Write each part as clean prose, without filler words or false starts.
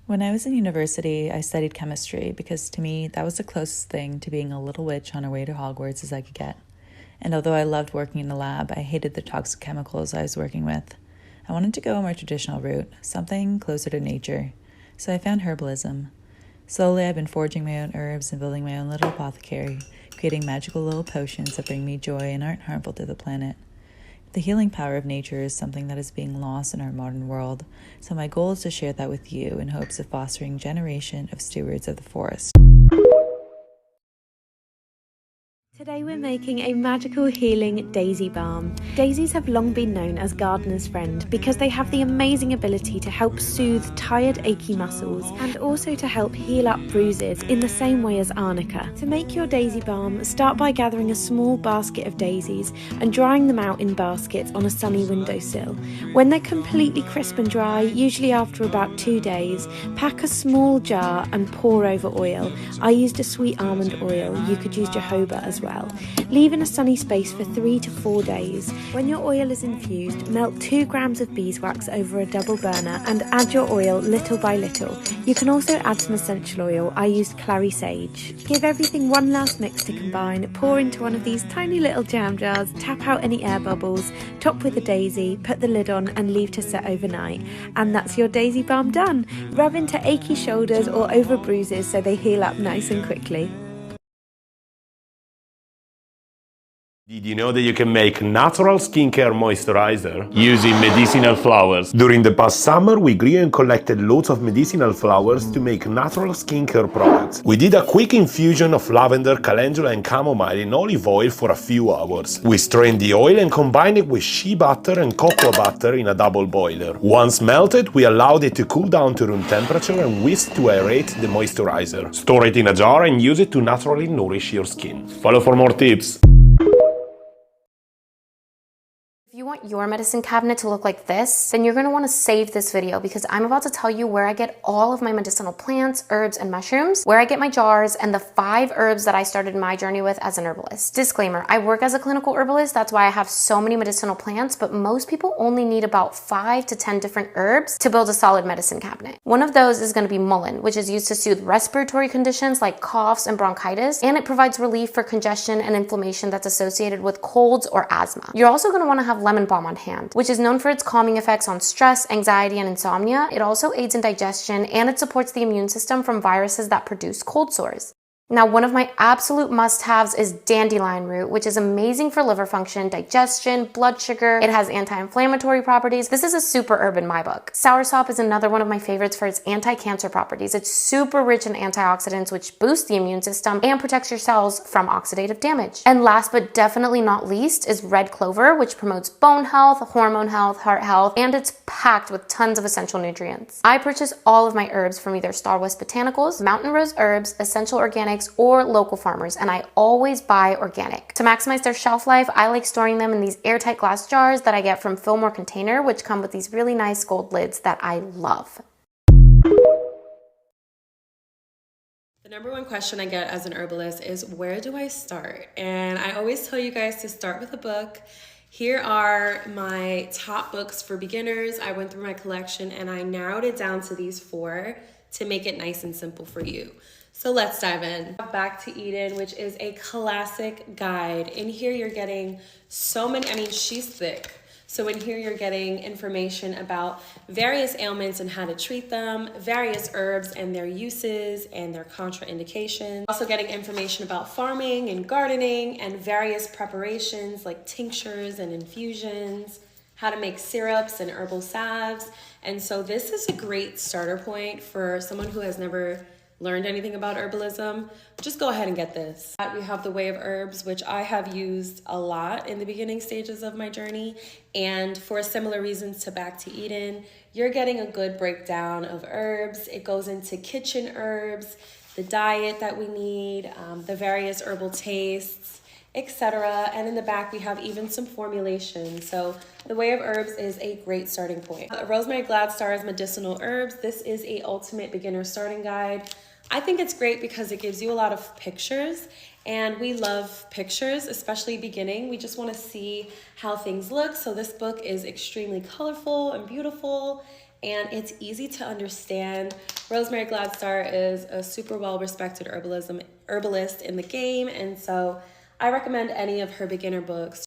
When I was in university, I studied chemistry because to me, that was the closest thing to being a little witch on her way to Hogwarts as I could get. And although I loved working in the lab, I hated the toxic chemicals I was working with. I wanted to go a more traditional route, something closer to nature. So I found herbalism. Slowly, I've been foraging my own herbs and building my own little apothecary, creating magical little potions that bring me joy and aren't harmful to the planet. The healing power of nature is something that is being lost in our modern world, so my goal is to share that with you in hopes of fostering a generation of stewards of the forest. Today we're making a magical healing daisy balm. Daisies have long been known as gardener's friend because they have the amazing ability to help soothe tired, achy muscles and also to help heal up bruises in the same way as arnica. To make your daisy balm, start by gathering a small basket of daisies and drying them out in baskets on a sunny windowsill. When they're completely crisp and dry, usually after about 2 days, pack a small jar and pour over oil. I used a sweet almond oil. You could use jojoba as well. Leave in a sunny space for 3 to 4 days. When your oil is infused, melt 2 grams of beeswax over a double burner and add your oil little by little. You can also add some essential oil. I used clary sage. Give everything one last mix to combine, pour into one of these tiny little jam jars, tap out any air bubbles, top with a daisy, put the lid on and leave to set overnight. And that's your daisy balm done. Rub into achy shoulders or over bruises so they heal up nice and quickly. Did you know that you can make natural skincare moisturizer using medicinal flowers? During the past summer, we grew and collected loads of medicinal flowers to make natural skincare products. We did a quick infusion of lavender, calendula and chamomile in olive oil for a few hours. We strained the oil and combined it with shea butter and cocoa butter in a double boiler. Once melted, we allowed it to cool down to room temperature and whisked to aerate the moisturizer. Store it in a jar and use it to naturally nourish your skin. Follow for more tips. If you want your medicine cabinet to look like this, then you're going to want to save this video because I'm about to tell you where I get all of my medicinal plants, herbs, and mushrooms, where I get my jars, and the 5 herbs that I started my journey with as an herbalist. Disclaimer, I work as a clinical herbalist, that's why I have so many medicinal plants, but most people only need about 5 to 10 different herbs to build a solid medicine cabinet. One of those is going to be mullein, which is used to soothe respiratory conditions like coughs and bronchitis, and it provides relief for congestion and inflammation that's associated with colds or asthma. You're also going to want to have lemon balm on hand, which is known for its calming effects on stress, anxiety, and insomnia. It also aids in digestion and it supports the immune system from viruses that produce cold sores. Now, one of my absolute must-haves is dandelion root, which is amazing for liver function, digestion, blood sugar. It has anti-inflammatory properties. This is a super herb in my book. Soursop is another one of my favorites for its anti-cancer properties. It's super rich in antioxidants, which boost the immune system and protects your cells from oxidative damage. And last but definitely not least is red clover, which promotes bone health, hormone health, heart health, and it's packed with tons of essential nutrients. I purchase all of my herbs from either Star West Botanicals, Mountain Rose Herbs, Essential Organics, or local farmers, and I always buy organic. To maximize their shelf life, I like storing them in these airtight glass jars that I get from Fillmore Container, which come with these really nice gold lids that I love. The number one question I get as an herbalist is, where do I start? And I always tell you guys to start with a book. Here are my top books for beginners. I went through my collection and I narrowed it down to these 4 to make it nice and simple for you. So let's dive in. Back to Eden, which is a classic guide. In here you're getting so many, she's thick. So in here you're getting information about various ailments and how to treat them, various herbs and their uses and their contraindications. Also getting information about farming and gardening and various preparations like tinctures and infusions, how to make syrups and herbal salves. And so this is a great starter point for someone who has never learned anything about herbalism. Just go ahead and get this. We have the Way of Herbs, which I have used a lot in the beginning stages of my journey. And for similar reasons to Back to Eden, you're getting a good breakdown of herbs. It goes into kitchen herbs, the diet that we need, the various herbal tastes, etc. And in the back, we have even some formulation. So the Way of Herbs is a great starting point. Rosemary Gladstar's Medicinal Herbs. This is a ultimate beginner starting guide. I think it's great because it gives you a lot of pictures, and we love pictures, especially beginning. We just want to see how things look. So this book is extremely colorful and beautiful, and it's easy to understand. Rosemary Gladstar is a super well-respected herbalist in the game, and so I recommend any of her beginner books.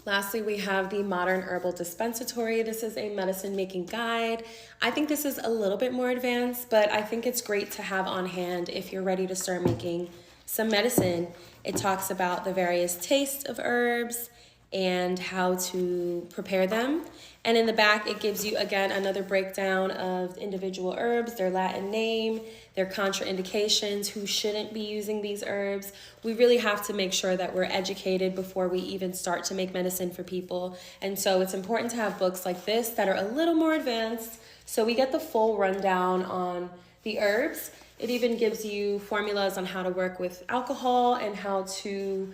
Lastly, we have the Modern Herbal Dispensatory. This is a medicine making guide. I think this is a little bit more advanced, but I think it's great to have on hand if you're ready to start making some medicine. It talks about the various tastes of herbs and how to prepare them. And in the back, it gives you, again, another breakdown of individual herbs, their Latin name, their contraindications, who shouldn't be using these herbs. We really have to make sure that we're educated before we even start to make medicine for people. And so it's important to have books like this that are a little more advanced, so we get the full rundown on the herbs. It even gives you formulas on how to work with alcohol and how to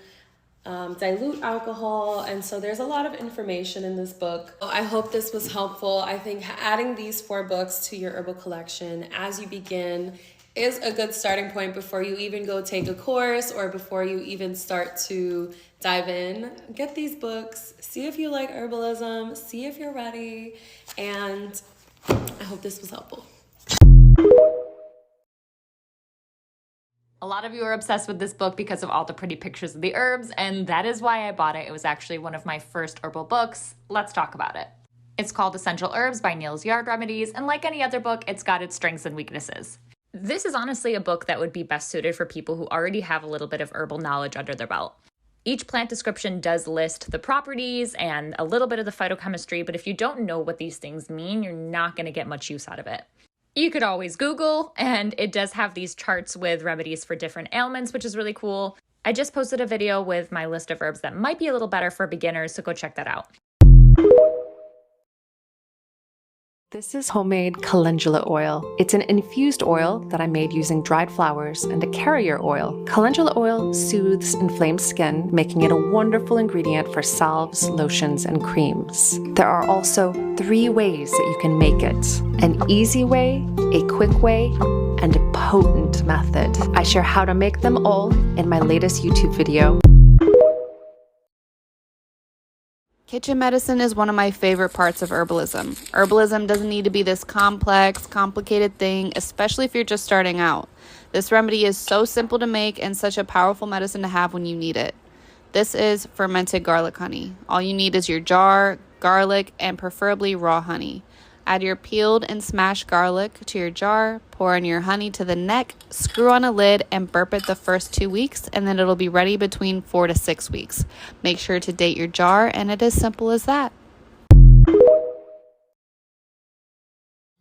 dilute alcohol, and so there's a lot of information in this book. I hope this was helpful. I think adding these 4 books to your herbal collection as you begin is a good starting point before you even go take a course or before you even start to dive in. Get these books, see if you like herbalism, see if you're ready, and I hope this was helpful. A lot of you are obsessed with this book because of all the pretty pictures of the herbs, and that is why I bought it. It was actually one of my first herbal books. Let's talk about it. It's called Essential Herbs by Neil's Yard Remedies, and like any other book, it's got its strengths and weaknesses. This is honestly a book that would be best suited for people who already have a little bit of herbal knowledge under their belt. Each plant description does list the properties and a little bit of the phytochemistry, but if you don't know what these things mean, you're not going to get much use out of it. You could always Google, and it does have these charts with remedies for different ailments, which is really cool. I just posted a video with my list of herbs that might be a little better for beginners, so go check that out. This is homemade calendula oil. It's an infused oil that I made using dried flowers and a carrier oil. Calendula oil soothes inflamed skin, making it a wonderful ingredient for salves, lotions, and creams. There are also 3 ways that you can make it: an easy way, a quick way, and a potent method. I share how to make them all in my latest YouTube video. Kitchen medicine is one of my favorite parts of herbalism. Herbalism doesn't need to be this complex, complicated thing, especially if you're just starting out. This remedy is so simple to make and such a powerful medicine to have when you need it. This is fermented garlic honey. All you need is your jar, garlic, and preferably raw honey. Add your peeled and smashed garlic to your jar, pour in your honey to the neck, screw on a lid, and burp it the first 2 weeks, and then it'll be ready between 4 to 6 weeks. Make sure to date your jar, and it is simple as that.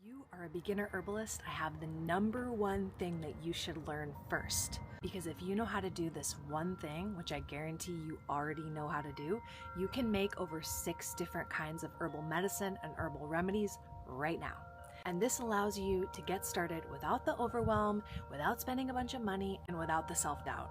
You are a beginner herbalist. I have the #1 thing that you should learn first. Because if you know how to do this one thing, which I guarantee you already know how to do, you can make over 6 different kinds of herbal medicine and herbal remedies right now. And this allows you to get started without the overwhelm, without spending a bunch of money, and without the self-doubt.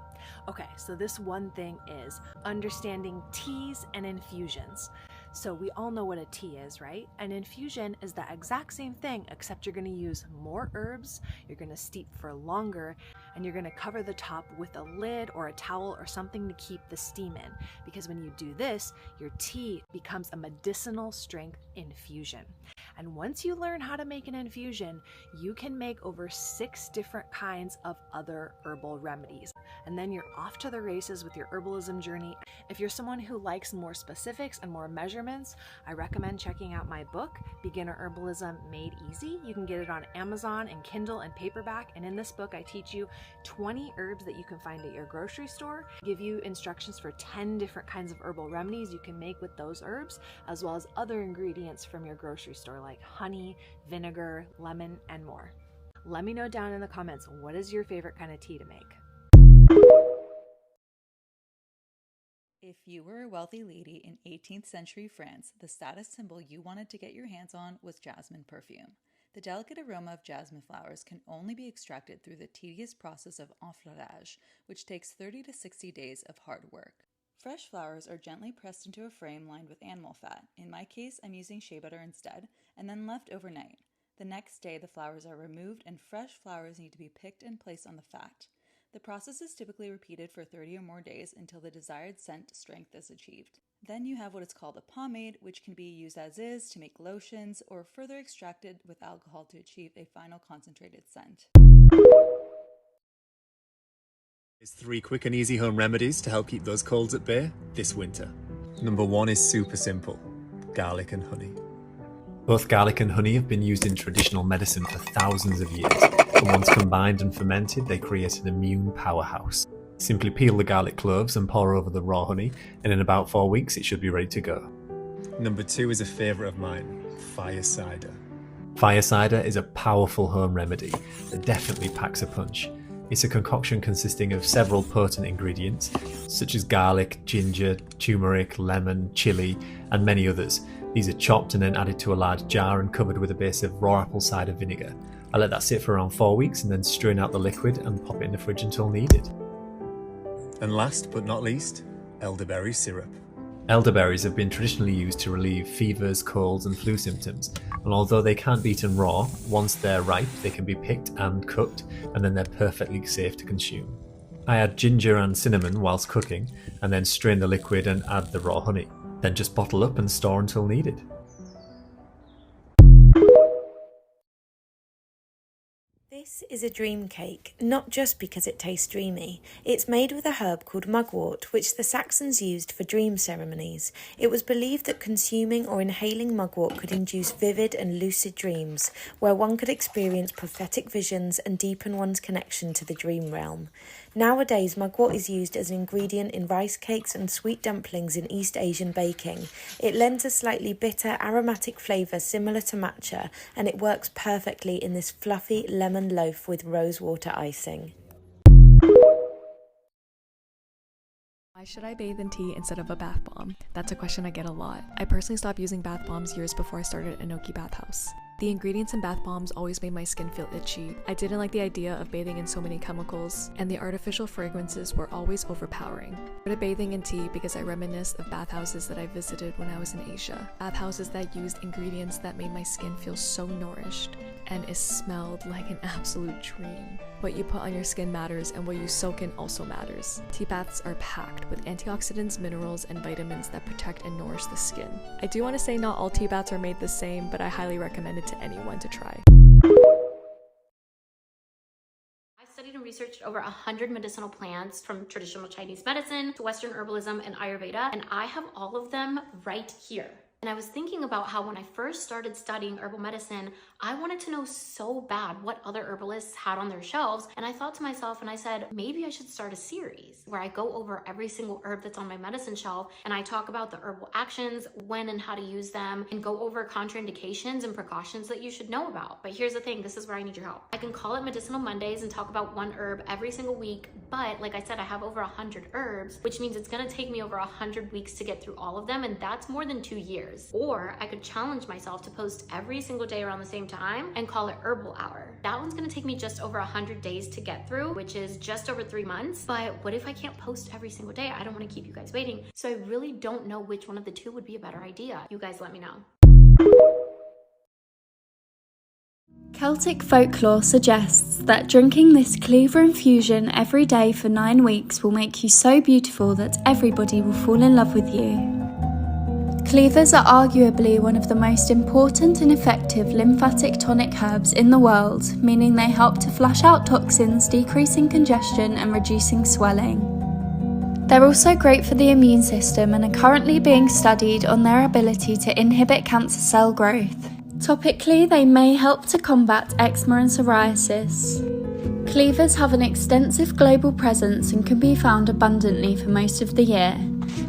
Okay, so this one thing is understanding teas and infusions. So we all know what a tea is, right? An infusion is the exact same thing, except you're going to use more herbs, you're going to steep for longer, and you're going to cover the top with a lid or a towel or something to keep the steam in. Because when you do this, your tea becomes a medicinal strength infusion. And once you learn how to make an infusion, you can make over 6 different kinds of other herbal remedies. And then you're off to the races with your herbalism journey. If you're someone who likes more specifics and more measurements, I recommend checking out my book, Beginner Herbalism Made Easy. You can get it on Amazon and Kindle and paperback. And in this book, I teach you 20 herbs that you can find at your grocery store, give you instructions for 10 different kinds of herbal remedies you can make with those herbs, as well as other ingredients from your grocery store like honey, vinegar, lemon, and more. Let me know down in the comments, what is your favorite kind of tea to make? If you were a wealthy lady in 18th century France, the status symbol you wanted to get your hands on was jasmine perfume. The delicate aroma of jasmine flowers can only be extracted through the tedious process of enfleurage, which takes 30 to 60 days of hard work. Fresh flowers are gently pressed into a frame lined with animal fat. In my case, I'm using shea butter instead, and then left overnight. The next day, the flowers are removed and fresh flowers need to be picked and placed on the fat. The process is typically repeated for 30 or more days until the desired scent strength is achieved. Then you have what is called a pomade, which can be used as is to make lotions or further extracted with alcohol to achieve a final concentrated scent. Here's 3 quick and easy home remedies to help keep those colds at bay this winter. Number 1 is super simple: garlic and honey. Both garlic and honey have been used in traditional medicine for thousands of years, and once combined and fermented, they create an immune powerhouse. Simply peel the garlic cloves and pour over the raw honey, and in about 4 weeks it should be ready to go. Number 2 is a favourite of mine: fire cider. Fire cider is a powerful home remedy that definitely packs a punch. It's a concoction consisting of several potent ingredients, such as garlic, ginger, turmeric, lemon, chili, and many others. These are chopped and then added to a large jar and covered with a base of raw apple cider vinegar. I let that sit for around 4 weeks and then strain out the liquid and pop it in the fridge until needed. And last but not least, elderberry syrup. Elderberries have been traditionally used to relieve fevers, colds and flu symptoms, and although they can't be eaten raw, once they're ripe they can be picked and cooked, and then they're perfectly safe to consume. I add ginger and cinnamon whilst cooking, and then strain the liquid and add the raw honey. Then just bottle up and store until needed. This is a dream cake, not just because it tastes dreamy. It's made with a herb called mugwort, which the Saxons used for dream ceremonies. It was believed that consuming or inhaling mugwort could induce vivid and lucid dreams, where one could experience prophetic visions and deepen one's connection to the dream realm. Nowadays, mugwort is used as an ingredient in rice cakes and sweet dumplings in East Asian baking. It lends a slightly bitter, aromatic flavour similar to matcha, and it works perfectly in this fluffy lemon loaf with rosewater icing. Why should I bathe in tea instead of a bath bomb? That's a question I get a lot. I personally stopped using bath bombs years before I started Enoki Bathhouse. The ingredients in bath bombs always made my skin feel itchy. I didn't like the idea of bathing in so many chemicals, and the artificial fragrances were always overpowering. I started bathing in tea because I reminisced of bathhouses that I visited when I was in Asia. Bathhouses that used ingredients that made my skin feel so nourished, and it smelled like an absolute dream. What you put on your skin matters, and what you soak in also matters. Tea baths are packed with antioxidants, minerals, and vitamins that protect and nourish the skin. I do want to say not all tea baths are made the same, but I highly recommend it to anyone to try. I studied and researched over 100 medicinal plants, from traditional Chinese medicine to Western herbalism and Ayurveda, and I have all of them right here. And I was thinking about how when I first started studying herbal medicine, I wanted to know so bad what other herbalists had on their shelves. And I thought to myself, and I said, maybe I should start a series where I go over every single herb that's on my medicine shelf, and I talk about the herbal actions, when and how to use them, and go over contraindications and precautions that you should know about. But here's the thing, this is where I need your help. I can call it Medicinal Mondays and talk about one herb every single week, but like I said, I have over 100 herbs, which means it's gonna take me over 100 weeks to get through all of them, and that's more than 2 years. Or I could challenge myself to post every single day around the same time and call it Herbal Hour. That one's gonna take me just over 100 days to get through, which is just over 3 months. But what if I can't post every single day? I don't wanna keep you guys waiting. So I really don't know which one of the two would be a better idea. You guys let me know. Celtic folklore suggests that drinking this cleaver infusion every day for 9 weeks will make you so beautiful that everybody will fall in love with you. Cleavers are arguably one of the most important and effective lymphatic tonic herbs in the world, meaning they help to flush out toxins, decreasing congestion and reducing swelling. They're also great for the immune system and are currently being studied on their ability to inhibit cancer cell growth. Topically, they may help to combat eczema and psoriasis. Cleavers have an extensive global presence and can be found abundantly for most of the year.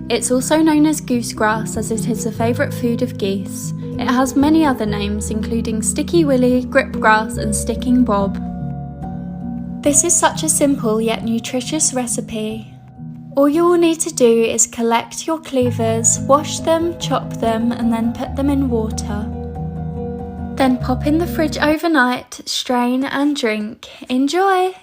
It's also known as goosegrass, as it is the favourite food of geese. It has many other names, including sticky willy, gripgrass and sticking bob. This is such a simple yet nutritious recipe. All you will need to do is collect your cleavers, wash them, chop them and then put them in water. Then pop in the fridge overnight, strain and drink. Enjoy!